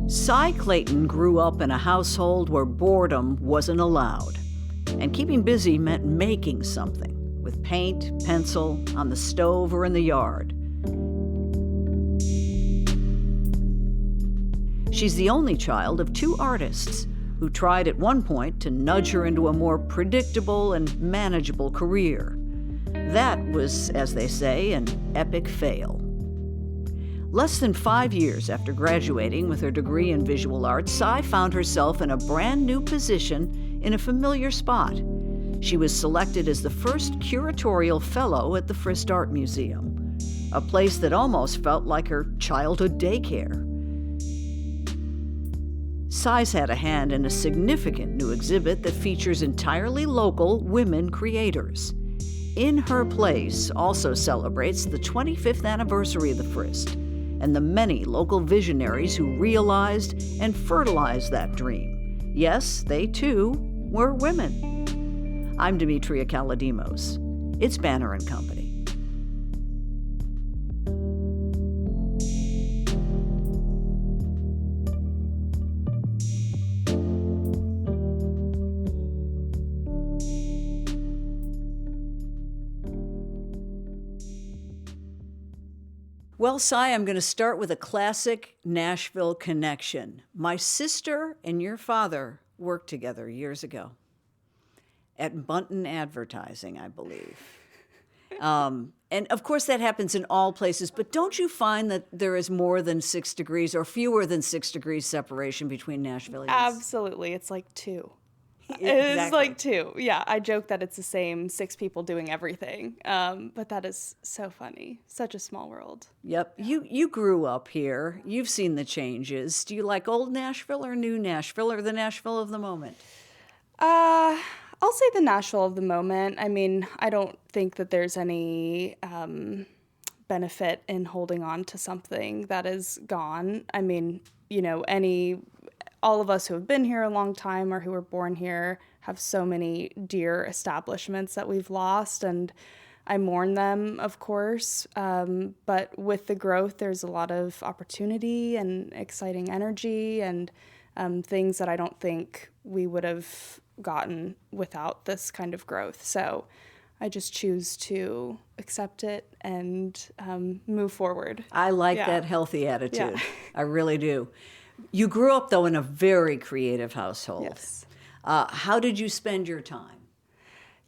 Sai Clayton grew up in a household where boredom wasn't allowed. And keeping busy meant making something, with paint, pencil, on the stove or in the yard. She's the only child of two artists who tried at one point to nudge her into a more predictable and manageable career. That was, as they say, an epic fail. Less than 5 years after graduating with her degree in visual arts, Sai found herself in a brand new position in a familiar spot. She was selected as the first curatorial fellow at the Frist Art Museum, a place that almost felt like her childhood daycare. Sai's had a hand in a significant new exhibit that features entirely local women creators. In Her Place also celebrates the 25th anniversary of the Frist and the many local visionaries who realized and fertilized that dream. Yes, they too were women. I'm Demetria Kaladimos. It's Banner and Company. Well, Sai, I'm going to start with a classic Nashville connection. My sister and your father worked together years ago at Bunton Advertising, I believe. And of course that happens in all places, but don't you find that there is more than 6 degrees or fewer than 6 degrees separation between Nashvilleians? Absolutely. It's like 2. Exactly. It's like 2. Yeah, I joke that it's the same 6 people doing everything. But that is so funny. Such a small world. Yep. You grew up here. You've seen the changes. Do you like old Nashville or new Nashville or the Nashville of the moment? I'll say the Nashville of the moment. I mean, I don't think that there's any benefit in holding on to something that is gone. I mean, all of us who have been here a long time or who were born here have so many dear establishments that we've lost, and I mourn them, of course. But with the growth, there's a lot of opportunity and exciting energy and things that I don't think we would have gotten without this kind of growth. So I just choose to accept it and move forward. I like that healthy attitude. Yeah. I really do. You grew up, though, in a very creative household. Yes. How did you spend your time?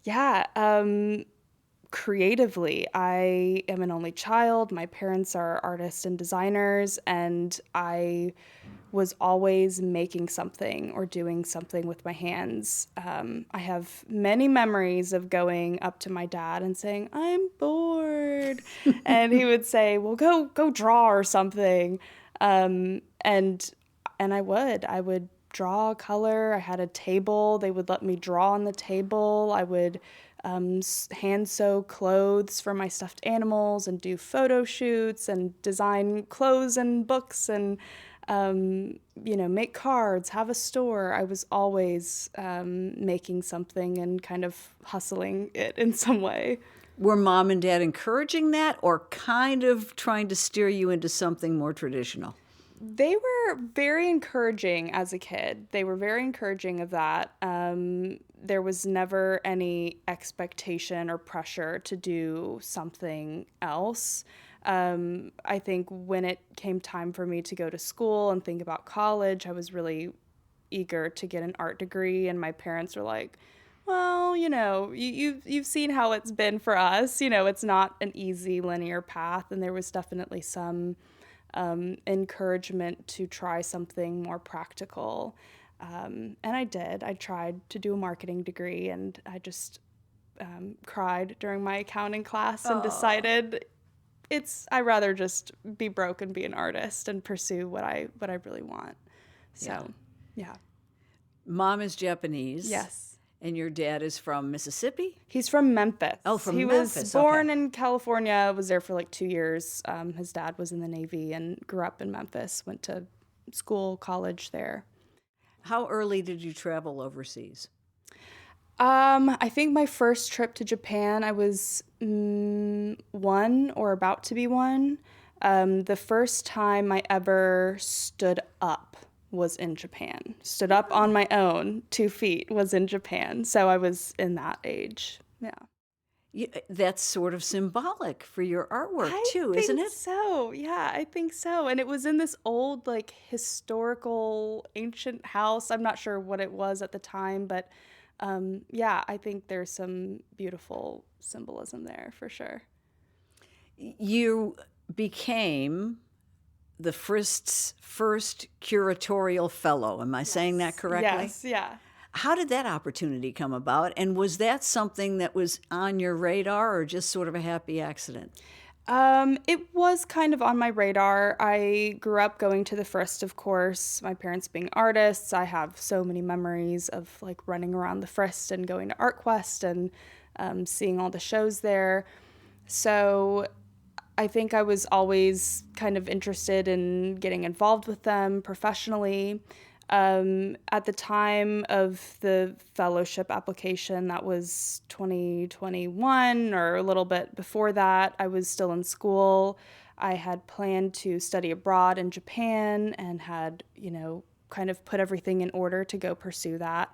Yeah, creatively. I am an only child. My parents are artists and designers, and I was always making something or doing something with my hands. I have many memories of going up to my dad and saying, "I'm bored," and he would say, "Well, go draw or something." And I would draw, color. I had a table. They would let me draw on the table. I would hand sew clothes for my stuffed animals and do photo shoots and design clothes and books and, make cards, have a store. I was always making something and kind of hustling it in some way. Were mom and dad encouraging that or kind of trying to steer you into something more traditional? They were very encouraging as a kid. They were very encouraging of that. There was never any expectation or pressure to do something else. I think when it came time for me to go to school and think about college, I was really eager to get an art degree, and my parents were like, well, you've seen how it's been for us. It's not an easy linear path, and there was definitely some encouragement to try something more practical. And I did. I tried to do a marketing degree, and I just cried during my accounting class and decided I'd rather just be broke and be an artist and pursue what I really want. So, yeah. Mom is Japanese. Yes. And your dad is from Mississippi? He's from Memphis. Oh, from Memphis. He was born in California, was there for like 2 years. His dad was in the Navy and grew up in Memphis, went to school, college there. How early did you travel overseas? I think my first trip to Japan, I was 1 or about to be 1. The first time I ever stood up was in Japan. Stood up on my own 2 feet was in Japan. So I was in that age. Yeah. That's sort of symbolic for your artwork too, I isn't think it? so. Yeah, I think so. And it was in this old, like, historical ancient house. I'm not sure what it was at the time, but yeah, I think there's some beautiful symbolism there for sure. You became the Frist's first curatorial fellow. Am I saying that correctly? Yes, yeah. How did that opportunity come about? And was that something that was on your radar or just sort of a happy accident? It was kind of on my radar. I grew up going to the Frist, of course, my parents being artists. I have so many memories of like running around the Frist and going to ArtQuest and seeing all the shows there. So I think I was always kind of interested in getting involved with them professionally. At the time of the fellowship application, that was 2021 or a little bit before that, I was still in school. I had planned to study abroad in Japan and had, kind of put everything in order to go pursue that.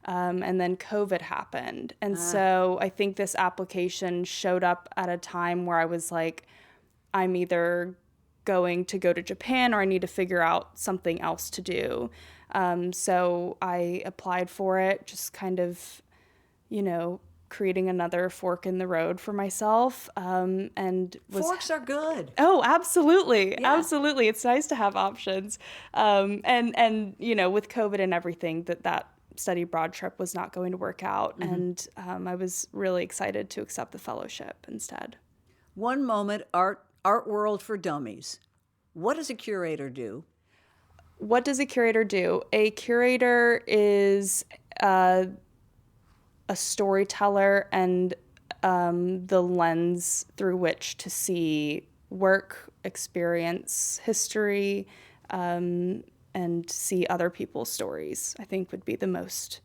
And then COVID happened. And so I think this application showed up at a time where I was like, I'm either going to go to Japan or I need to figure out something else to do. So I applied for it, just kind of, creating another fork in the road for myself. And Forks are good. Oh, absolutely. Yeah. Absolutely. It's nice to have options. And with COVID and everything, that study abroad trip was not going to work out. Mm-hmm. And I was really excited to accept the fellowship instead. One moment, art world for dummies. What does a curator do? What does a curator do? A curator is a storyteller and the lens through which to see work, experience, history, and see other people's stories, I think would be the most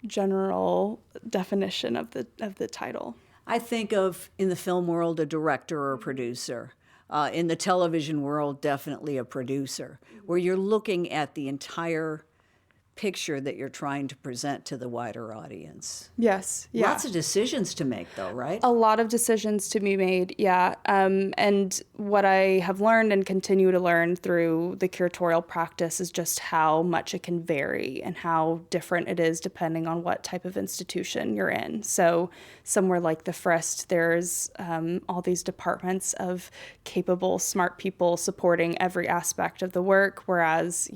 general definition of the title. I think of, in the film world, a director or a producer. In the television world, definitely a producer, where you're looking at the entire picture that you're trying to present to the wider audience. Yes, yeah. Lots of decisions to make, though, right? A lot of decisions to be made, yeah. And what I have learned and continue to learn through the curatorial practice is just how much it can vary and how different it is depending on what type of institution you're in. So somewhere like the Frist, there's all these departments of capable, smart people supporting every aspect of the work, whereas,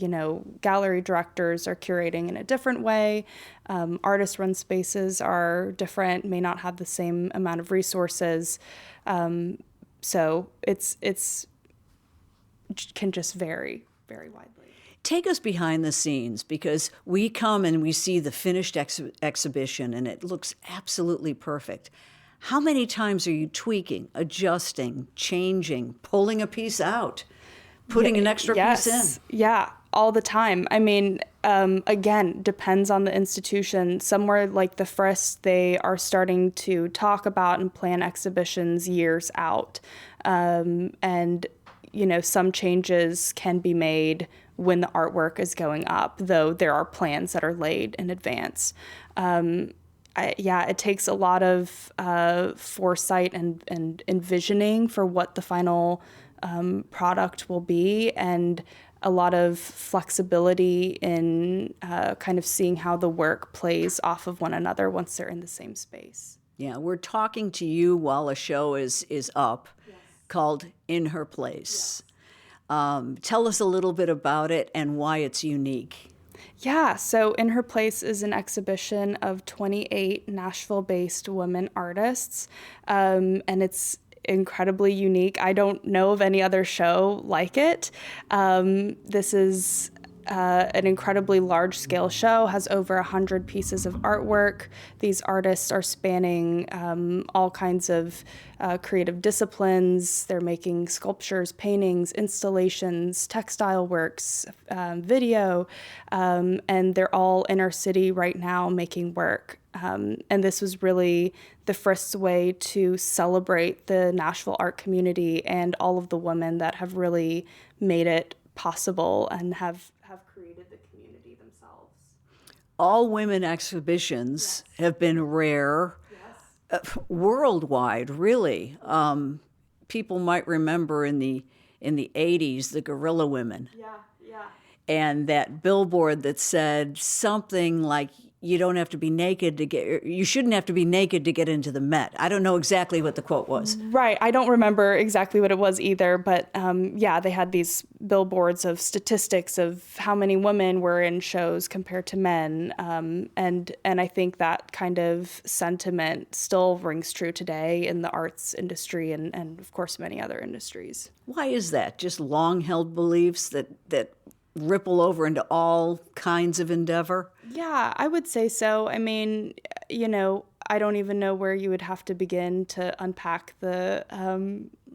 gallery directors are curating in a different way. Artist-run spaces are different, may not have the same amount of resources. So it's can just vary very widely. Take us behind the scenes, because we come and we see the finished exhibition and it looks absolutely perfect. How many times are you tweaking, adjusting, changing, pulling a piece out, putting an extra piece in? Yeah, all the time. I mean, again, depends on the institution. Somewhere like the Frist, they are starting to talk about and plan exhibitions years out. And, some changes can be made when the artwork is going up, though there are plans that are laid in advance. It takes a lot of foresight and envisioning for what the final product will be, and a lot of flexibility in kind of seeing how the work plays off of one another once they're in the same space. Yeah, we're talking to you while a show is up, yes, called In Her Place. Yes. Tell us a little bit about it and why it's unique. Yeah, so In Her Place is an exhibition of 28 Nashville-based women artists, and it's incredibly unique. I don't know of any other show like it. This is an incredibly large-scale show, has over 100 pieces of artwork. These artists are spanning all kinds of creative disciplines. They're making sculptures, paintings, installations, textile works, video, and they're all in our city right now making work. And this was really the Frist's way to celebrate the Nashville art community and all of the women that have really made it possible and have created the community themselves. All women exhibitions have been rare worldwide, really. People might remember in the 80s, the Gorilla Women. Yeah. And that billboard that said something like, you shouldn't have to be naked to get into the Met. I don't know exactly what the quote was. Right. I don't remember exactly what it was either, but they had these billboards of statistics of how many women were in shows compared to men. And I think that kind of sentiment still rings true today in the arts industry and of course, many other industries. Why is that? Just long-held beliefs that ripple over into all kinds of endeavor? Yeah, I would say so. I mean, I don't even know where you would have to begin to unpack the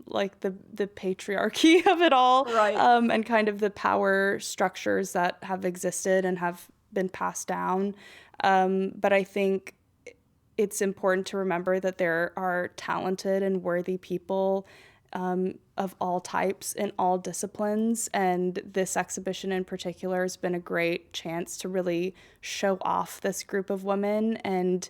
patriarchy of it all, right? And kind of the power structures that have existed and have been passed down. But I think it's important to remember that there are talented and worthy people of all types in all disciplines. And this exhibition in particular has been a great chance to really show off this group of women and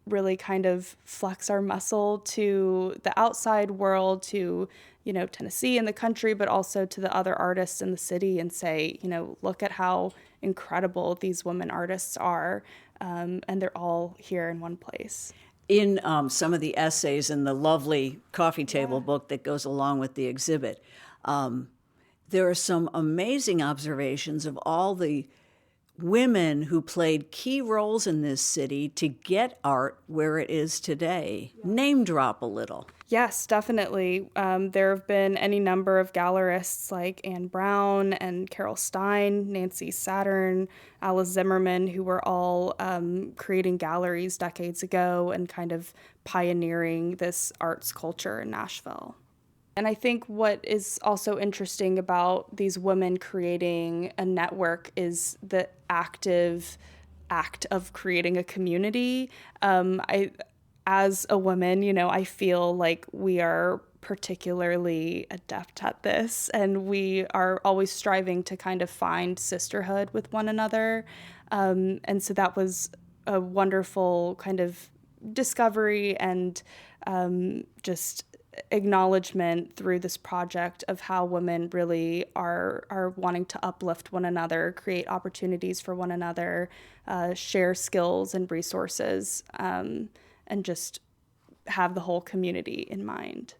really kind of flex our muscle to the outside world, to, Tennessee and the country, but also to the other artists in the city and say, look at how incredible these women artists are. And they're all here in one place. In some of the essays in the lovely coffee table book that goes along with the exhibit, there are some amazing observations of all the women who played key roles in this city to get art where it is today. Name drop a little. Yes, definitely. There have been any number of gallerists like Anne Brown and Carol Stein, Nancy Saturn, Alice Zimmerman, who were all creating galleries decades ago and kind of pioneering this arts culture in Nashville. And I think what is also interesting about these women creating a network is the active act of creating a community. As a woman, I feel like we are particularly adept at this, and we are always striving to kind of find sisterhood with one another. And so that was a wonderful kind of discovery and just acknowledgement through this project of how women really are wanting to uplift one another, create opportunities for one another, share skills and resources, and just have the whole community in mind.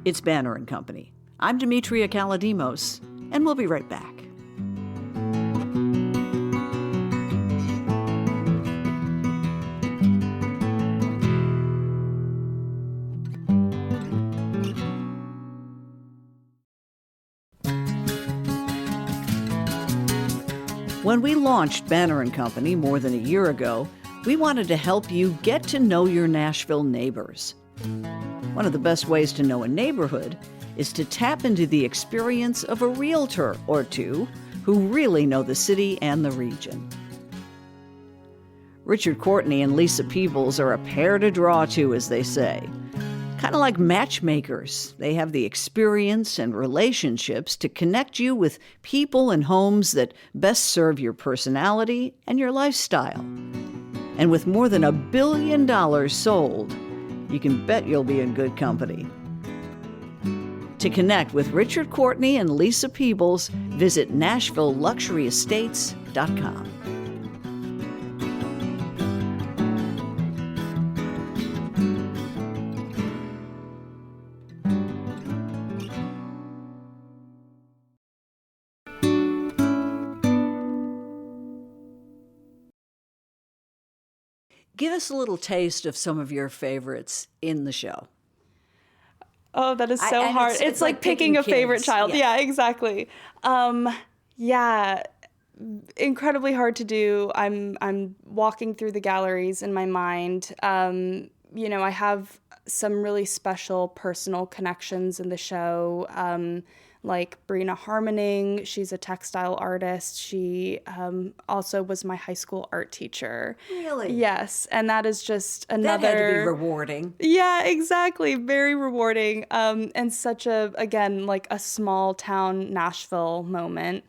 It's Banner and Company. I'm Demetria Kaladimos, and we'll be right back. When we launched Banner and Company more than a year ago, we wanted to help you get to know your Nashville neighbors. One of the best ways to know a neighborhood is to tap into the experience of a realtor or two who really know the city and the region. Richard Courtney and Lisa Peebles are a pair to draw to, as they say. Kind of like matchmakers, they have the experience and relationships to connect you with people and homes that best serve your personality and your lifestyle. And with more than $1 billion sold, you can bet you'll be in good company. To connect with Richard Courtney and Lisa Peebles, visit NashvilleLuxuryEstates.com. Give us a little taste of some of your favorites in the show. Oh, that is so hard. It's like picking a favorite child. Yeah, exactly. Incredibly hard to do. I'm walking through the galleries in my mind. I have some really special personal connections in the show. like Brina Harmoning. She's a textile artist. She also was my high school art teacher. Really? Yes, and that is just another... That had to be rewarding. Yeah, exactly. Very rewarding. And such a, again, like a small town Nashville moment.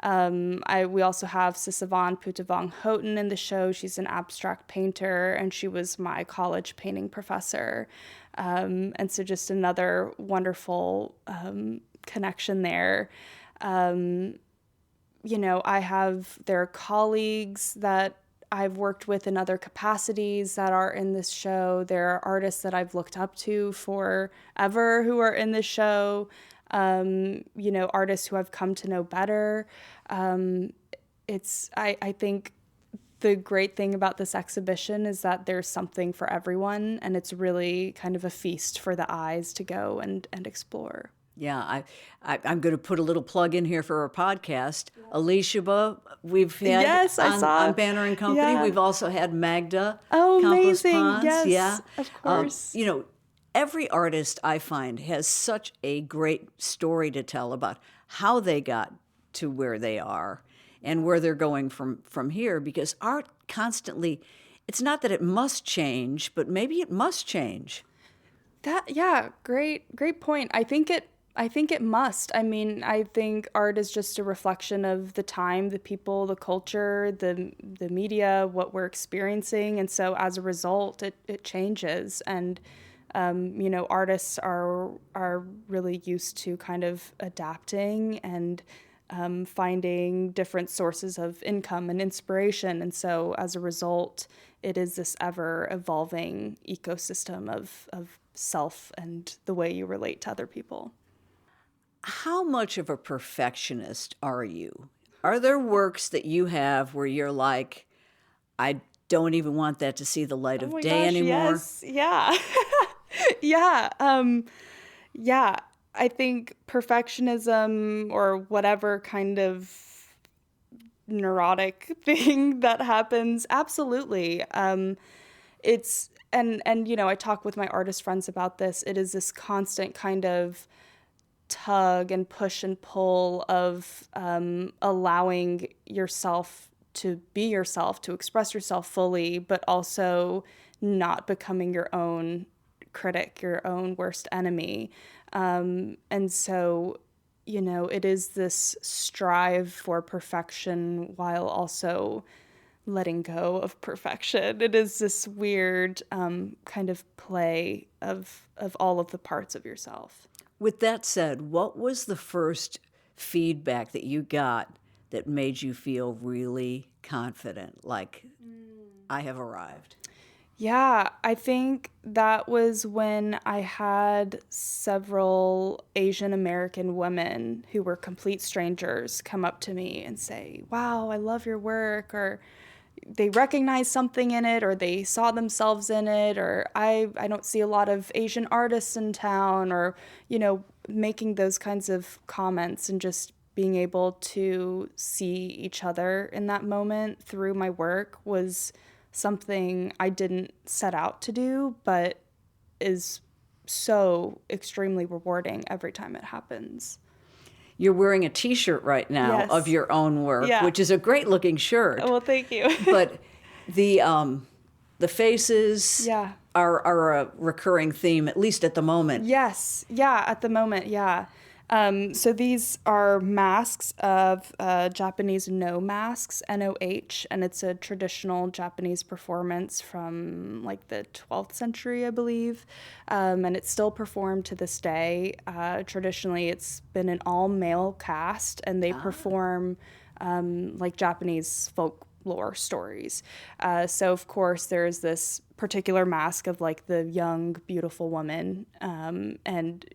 We also have Sisavon Putavong Houghton in the show. She's an abstract painter, and she was my college painting professor. And so just another wonderful connection there. There are colleagues that I've worked with in other capacities that are in this show. There are artists that I've looked up to forever who are in this show. Artists who I've come to know better. I think the great thing about this exhibition is that there's something for everyone, and it's really kind of a feast for the eyes to go and explore. Yeah, I'm going to put a little plug in here for our podcast. Alicia, we've had on Banner and Company. Yeah. We've also had Magda. Oh, Campos amazing. Ponce. Yes, yeah. of course. Every artist I find has such a great story to tell about how they got to where they are and where they're going from here, because art constantly, it's not that it must change, but maybe it must change. Great point. I think it must. I mean, I think art is just a reflection of the time, the people, the culture, the media, what we're experiencing. And so as a result, it changes. And, artists are really used to kind of adapting and finding different sources of income and inspiration. And so as a result, it is this ever evolving ecosystem of self and the way you relate to other people. How much of a perfectionist are you? Are there works that you have where you're like, I don't even want that to see the light of day anymore? Yes. Yeah. Yeah. I think perfectionism or whatever kind of neurotic thing that happens, absolutely. It's I talk with my artist friends about this. It is this constant kind of tug and push and pull of allowing yourself to be yourself, to express yourself fully, but also not becoming your own critic, your own worst enemy. And so, it is this strive for perfection while also letting go of perfection. It is this weird kind of play of all of the parts of yourself. With that said, what was the first feedback that you got that made you feel really confident, like I have arrived? Yeah, I think that was when I had several Asian American women who were complete strangers come up to me and say, "Wow, I love your work," or they recognize something in it, or they saw themselves in it, or I don't see a lot of Asian artists in town, or, making those kinds of comments and just being able to see each other in that moment through my work was something I didn't set out to do, but is so extremely rewarding every time it happens. You're wearing a T-shirt right now Yes. of your own work, which is a great-looking shirt. Well, thank you. But the faces are a recurring theme, at least at the moment. Yes. Yeah, at the moment, yeah. So these are masks of Japanese no masks, NOH, and it's a traditional Japanese performance from like the 12th century, I believe, and it's still performed to this day. Traditionally, it's been an all-male cast, and they perform like Japanese folklore stories. So, of course, there's this particular mask of like the young, beautiful woman, and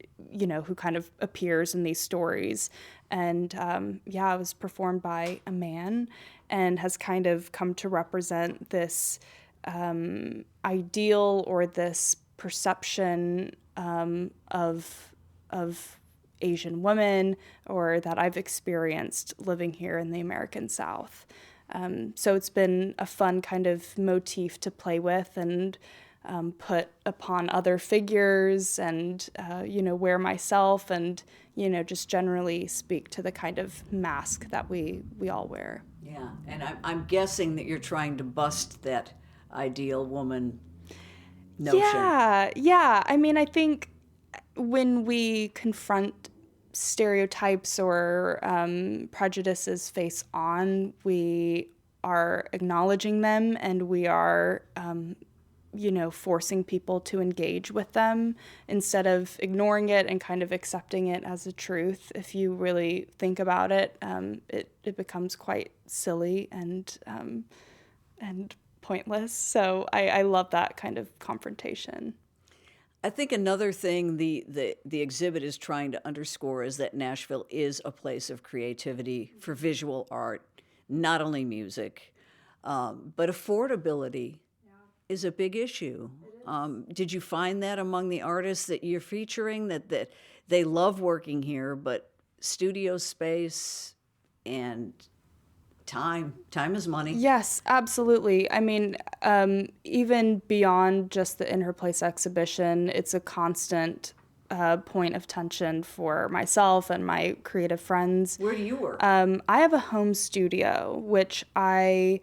who kind of appears in these stories. And it was performed by a man and has kind of come to represent this ideal or this perception of Asian women, or that I've experienced living here in the American South. So it's been a fun kind of motif to play with, and put upon other figures and, wear myself and, just generally speak to the kind of mask that we all wear. Yeah, and I'm guessing that you're trying to bust that ideal woman notion. Yeah. I mean, I think when we confront stereotypes or prejudices face on, we are acknowledging them and we are, forcing people to engage with them instead of ignoring it and kind of accepting it as a truth. If you really think about it, it becomes quite silly and pointless. So I love that kind of confrontation. I think another thing the exhibit is trying to underscore is that Nashville is a place of creativity for visual art, not only music, but affordability is a big issue. Did you find that among the artists that you're featuring, that they love working here, but studio space and time is money? Yes, absolutely. I mean, even beyond just the In Her Place exhibition, it's a constant point of tension for myself and my creative friends. Where do you work? I have a home studio, which I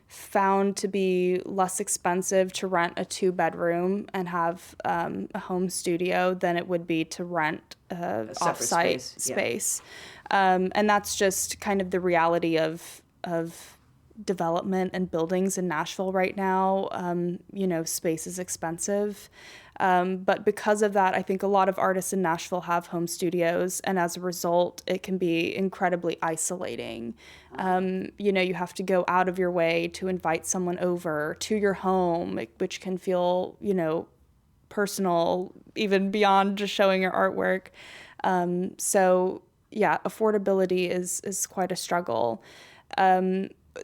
found to be less expensive to rent a 2-bedroom and have a home studio than it would be to rent a off-site space. Yeah. And that's just kind of the reality of development and buildings in Nashville right now. Space is expensive. But because of that, I think a lot of artists in Nashville have home studios, and as a result, it can be incredibly isolating. You have to go out of your way to invite someone over to your home, which can feel, personal, even beyond just showing your artwork. So yeah, affordability is quite a struggle.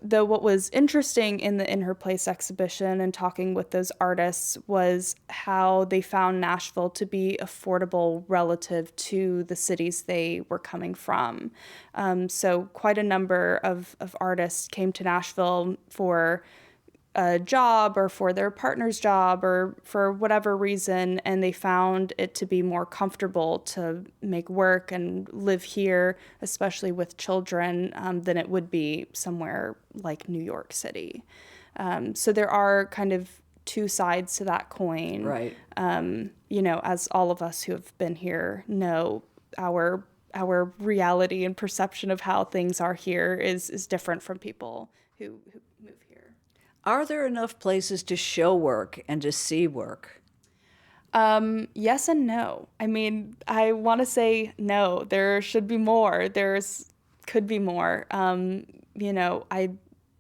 Though what was interesting in the In Her Place exhibition and talking with those artists was how they found Nashville to be affordable relative to the cities they were coming from. So quite a number of artists came to Nashville for a job or for their partner's job or for whatever reason, and they found it to be more comfortable to make work and live here, especially with children, than it would be somewhere like New York City. So there are kind of two sides to that coin. Right. As all of us who have been here know, our reality and perception of how things are here is different from people who move here. Are there enough places to show work and to see work? Yes and no. I mean, I want to say no. There should be more. Could be more.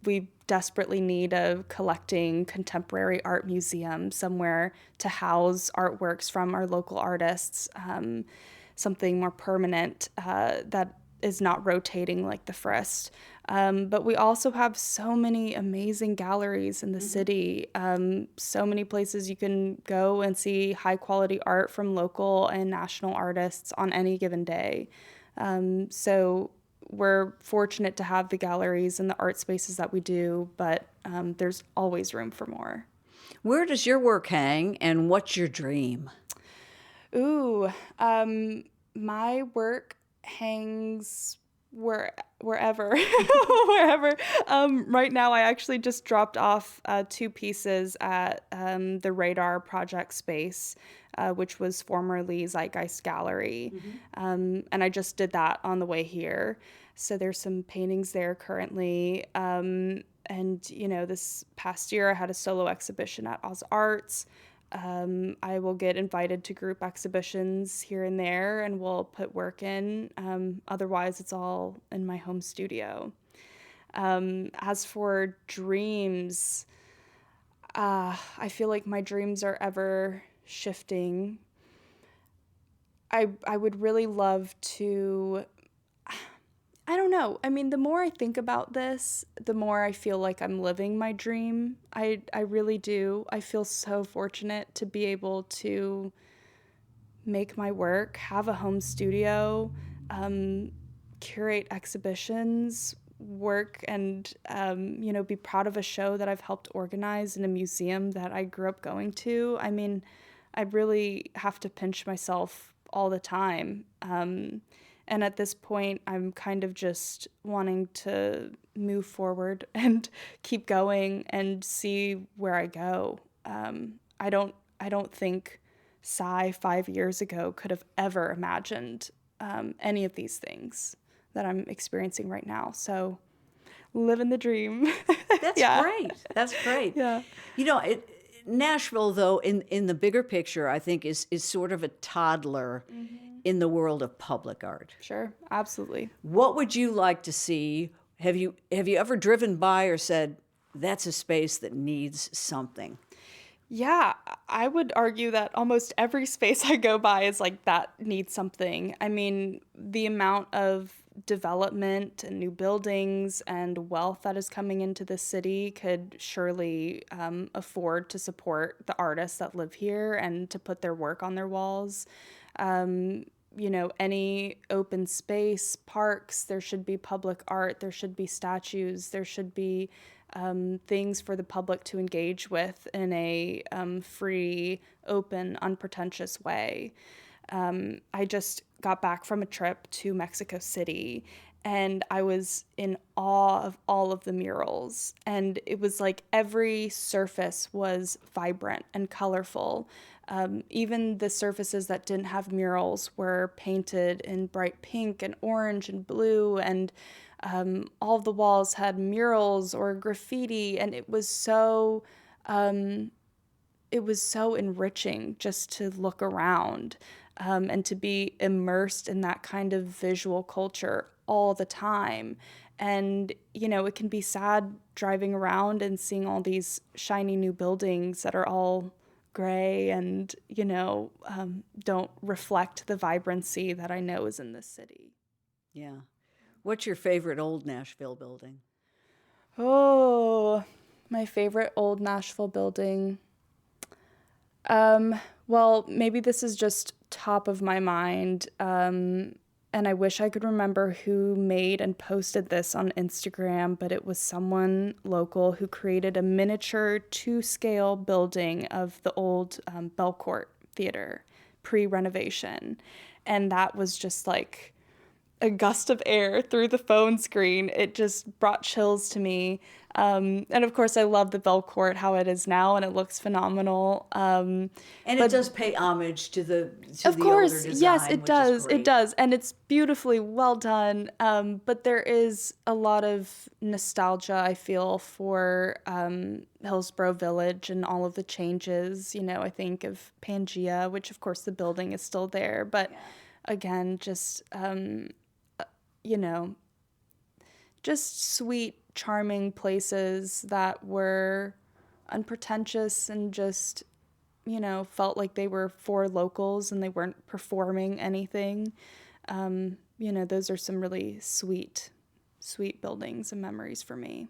We desperately need a collecting contemporary art museum somewhere to house artworks from our local artists. Something more permanent that is not rotating like the Frist. But we also have so many amazing galleries in the city, so many places you can go and see high quality art from local and national artists on any given day. So we're fortunate to have the galleries and the art spaces that we do, but there's always room for more. Where does your work hang, and what's your dream? Ooh, my work hangs wherever. Wherever. Right now, I actually just dropped off 2 pieces at the Radar Project space, which was formerly Zeitgeist Gallery. And I just did that on the way here. So there's some paintings there currently. And, this past year I had a solo exhibition at Oz Arts. I will get invited to group exhibitions here and there, and we'll put work in. Otherwise, it's all in my home studio. As for dreams, I feel like my dreams are ever shifting. I would really love to... I don't know. I mean, the more I think about this, the more I feel like I'm living my dream. I really do. I feel so fortunate to be able to make my work, have a home studio, curate exhibitions, work and, be proud of a show that I've helped organize in a museum that I grew up going to. I mean, I really have to pinch myself all the time. And at this point, I'm kind of just wanting to move forward and keep going and see where I go. I don't think Sai 5 years ago could have ever imagined any of these things that I'm experiencing right now. So living the dream. That's great. That's great. Yeah. Nashville, though, in the bigger picture, I think is sort of a toddler in the world of public art. Sure, absolutely. What would you like to see? Have you ever driven by or said, that's a space that needs something? Yeah, I would argue that almost every space I go by is like that needs something. I mean, the amount of development and new buildings and wealth that is coming into the city could surely afford to support the artists that live here and to put their work on their walls. Any open space, parks, there should be public art, there should be statues, there should be things for the public to engage with in a free, open, unpretentious way. I just got back from a trip to Mexico City, and I was in awe of all of the murals. And it was like every surface was vibrant and colorful. Even the surfaces that didn't have murals were painted in bright pink and orange and blue, and all of the walls had murals or graffiti, and it was so enriching just to look around and to be immersed in that kind of visual culture all the time. And, it can be sad driving around and seeing all these shiny new buildings that are all gray and, don't reflect the vibrancy that I know is in this city. Yeah. What's your favorite old Nashville building? Oh, my favorite old Nashville building. Well, maybe this is just top of my mind. And I wish I could remember who made and posted this on Instagram, but it was someone local who created a miniature 2-scale building of the old Belcourt Theater pre-renovation. And that was just like a gust of air through the phone screen. It just brought chills to me. And of course, I love the Belcourt, how it is now, and it looks phenomenal. And it does pay homage to the of course, older design, yes, it does. It does, and it's beautifully well done. But there is a lot of nostalgia, I feel, for Hillsborough Village and all of the changes. I think of Pangea, which of course the building is still there, but again, just just sweet, charming places that were unpretentious and just, felt like they were for locals and they weren't performing anything. Those are some really sweet buildings and memories for me.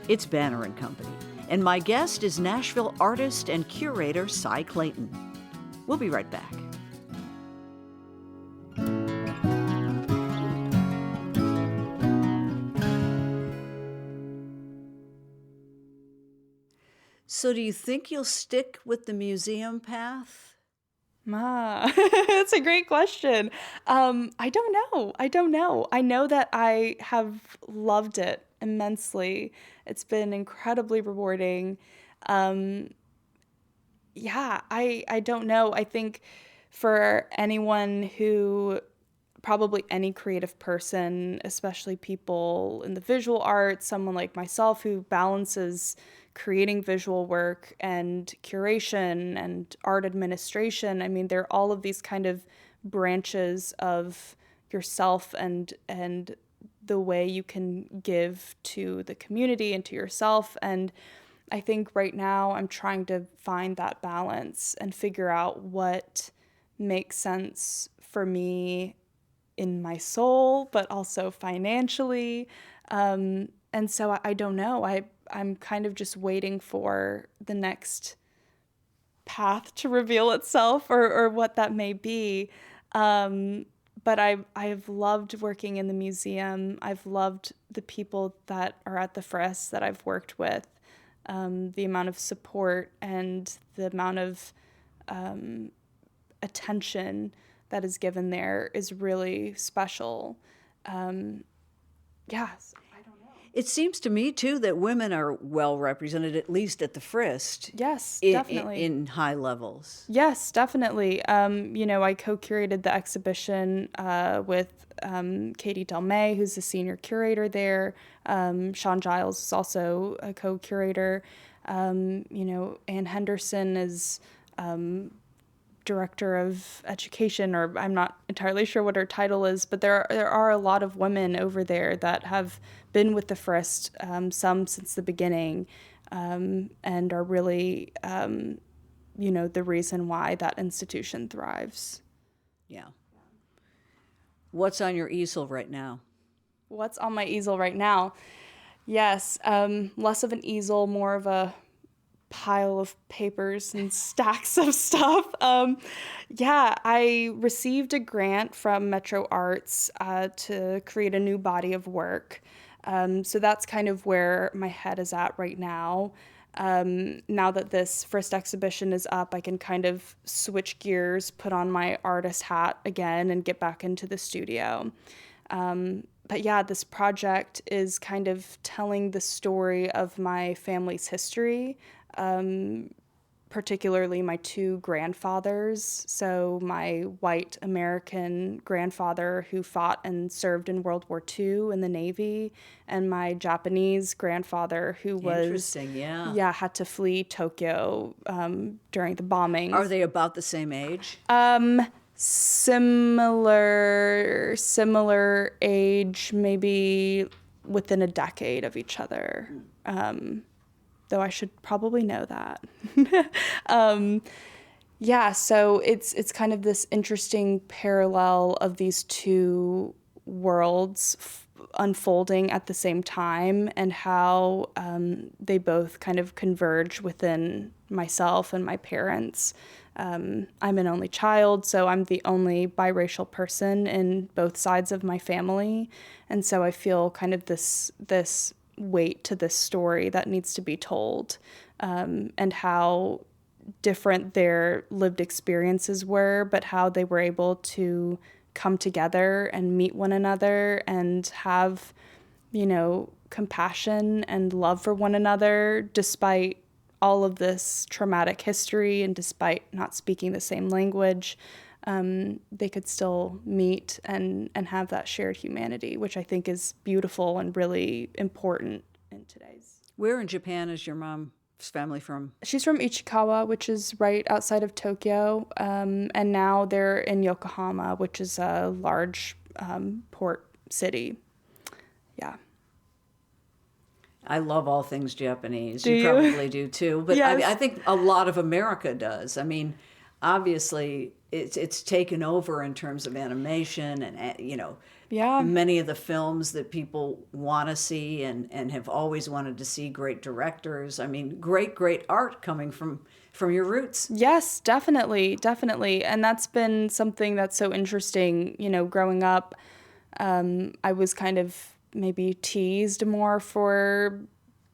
It's Banner and Company, and my guest is Nashville artist and curator Sai Clayton. We'll be right back. So do you think you'll stick with the museum path? That's a great question. I don't know. I know that I have loved it immensely. It's been incredibly rewarding. I don't know. I think for anyone probably any creative person, especially people in the visual arts, someone like myself who balances creating visual work and curation and art administration. I mean, there are all of these kind of branches of yourself and the way you can give to the community and to yourself. And I think right now I'm trying to find that balance and figure out what makes sense for me in my soul, but also financially. And so I don't know. I'm kind of just waiting for the next path to reveal itself, or what that may be. But I've loved working in the museum. I've loved the people that are at the Frist that I've worked with. The amount of support and the amount of attention that is given there is really special. Yes. It seems to me, too, that women are well represented, at least at the Frist. Yes, in, definitely. In high levels. Yes, definitely. I co-curated the exhibition with Katie Del May, who's the senior curator there. Sean Giles is also a co-curator. Ann Henderson is director of education, or I'm not entirely sure what her title is, but there are a lot of women over there that have been with the Frist, some since the beginning, and are really, the reason why that institution thrives. Yeah. What's on your easel right now? What's on my easel right now? Yes, less of an easel, more of a pile of papers and stacks of stuff. I received a grant from Metro Arts to create a new body of work. So that's kind of where my head is at right now. Now that this first exhibition is up, I can kind of switch gears, put on my artist hat again, and get back into the studio. But yeah, this project is kind of telling the story of my family's history, particularly my two grandfathers. So my white American grandfather who fought and served in World War II in the Navy, and my Japanese grandfather who was Interesting, yeah. had to flee Tokyo during the bombings. Are they about the same age? Similar age, maybe within a decade of each other. Though I should probably know that. So it's kind of this interesting parallel of these two worlds unfolding at the same time, and how they both kind of converge within myself and my parents. I'm an only child, so I'm the only biracial person in both sides of my family, and so I feel kind of this weight to this story that needs to be told, and how different their lived experiences were, but how they were able to come together and meet one another and have, compassion and love for one another despite all of this traumatic history, and despite not speaking the same language. They could still meet and have that shared humanity, which I think is beautiful and really important in today's. Where in Japan is your mom's family from? She's from Ichikawa, which is right outside of Tokyo, and now they're in Yokohama, which is a large port city. Yeah. I love all things Japanese. Do you? Probably do too. But Yes. I think a lot of America does. I mean, obviously, it's taken over in terms of animation and, many of the films that people want to see and have always wanted to see, great directors. I mean, great art coming from your roots. Yes, definitely. And that's been something that's so interesting, growing up. I was kind of maybe teased more for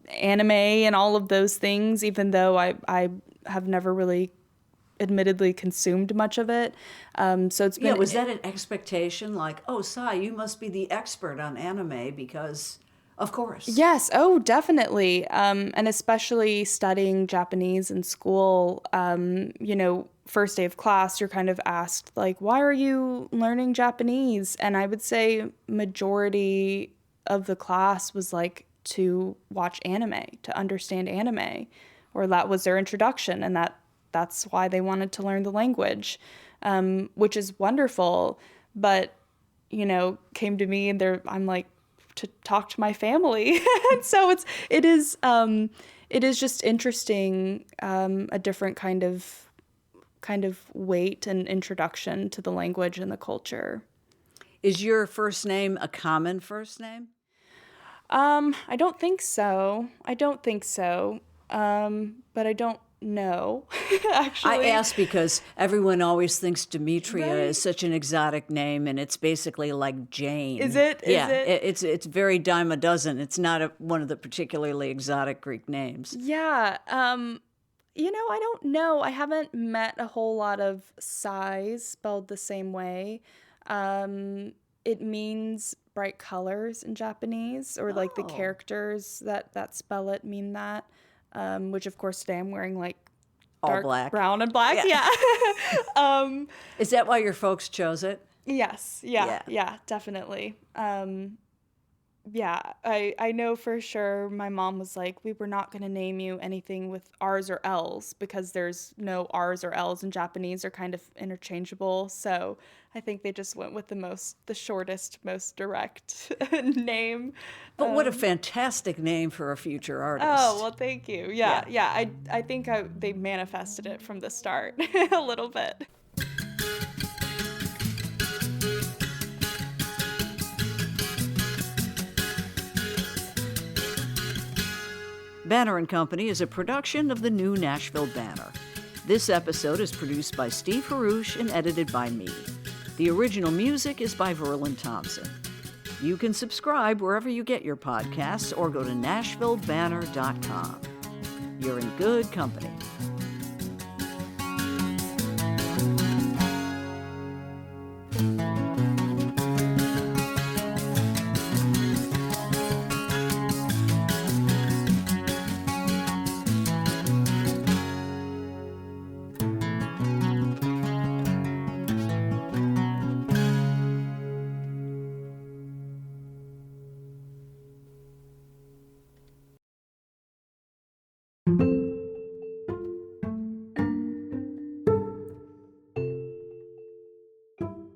anime and all of those things, even though I have never really admittedly consumed much of it. So it's been... Yeah, was that an expectation? Like, oh, Sai, you must be the expert on anime because, of course. Yes, oh, definitely. And especially studying Japanese in school, first day of class, you're kind of asked, like, why are you learning Japanese? And I would say majority of the class was like to watch anime, to understand anime, or that was their introduction, and that's why they wanted to learn the language, which is wonderful. But, came to me and I'm like, to talk to my family. And so it is just interesting, a different kind of weight and introduction to the language and the culture. Is your first name a common first name? I don't think so. But I don't know, actually. I ask because everyone always thinks Demetria Right. is such an exotic name, and it's basically like Jane. Is it? Yeah, it's very dime a dozen. It's not one of the particularly exotic Greek names. Yeah. I don't know. I haven't met a whole lot of Sais spelled the same way. It means bright colors in Japanese, or like the Oh. characters that spell it mean that. Which of course today I'm wearing like All dark black. brown and black. Yeah. Is that why your folks chose it? Yes. Yeah, definitely. Yeah, I know for sure my mom was like, we were not going to name you anything with R's or L's because there's no R's or L's in Japanese, are kind of interchangeable. So I think they just went with the shortest, most direct name. But what a fantastic name for a future artist. Oh, well, thank you. Yeah. I think they manifested it from the start a little bit. Banner and Company is a production of the new Nashville Banner. This episode is produced by Steve Harouche and edited by me. The original music is by Verlin Thompson. You can subscribe wherever you get your podcasts or go to NashvilleBanner.com. You're in good company.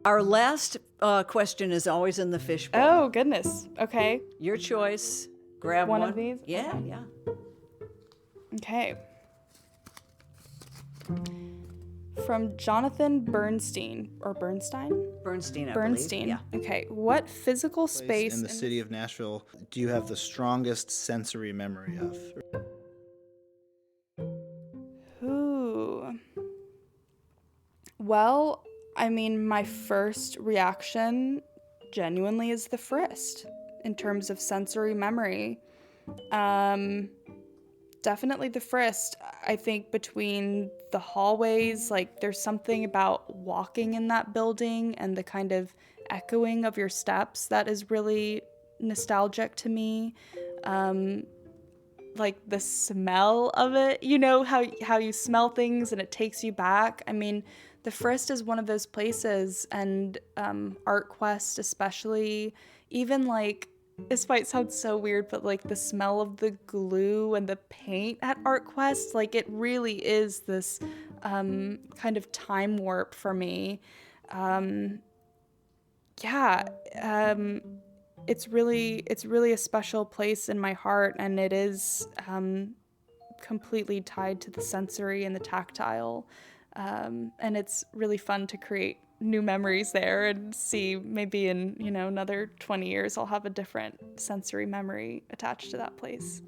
Our last question is always in the fishbowl. Oh, goodness. Okay. Your choice. Grab One of these? Yeah, yeah. Okay. From Jonathan Bernstein, or Bernstein? Bernstein, I Bernstein. believe. Yeah. Okay. What physical space in the city of Nashville do you have the strongest sensory memory of? Ooh. Well, I mean, my first reaction genuinely is the Frist in terms of sensory memory. Definitely the Frist. I think between the hallways, like there's something about walking in that building and the kind of echoing of your steps that is really nostalgic to me. Like the smell of it, you know, how you smell things and it takes you back. I mean, the Frist is one of those places, and ArtQuest especially, even like, this might sound so weird, but like the smell of the glue and the paint at ArtQuest, like it really is this kind of time warp for me. It's really a special place in my heart, and it is completely tied to the sensory and the tactile. And it's really fun to create new memories there and see maybe in, another 20 years I'll have a different sensory memory attached to that place.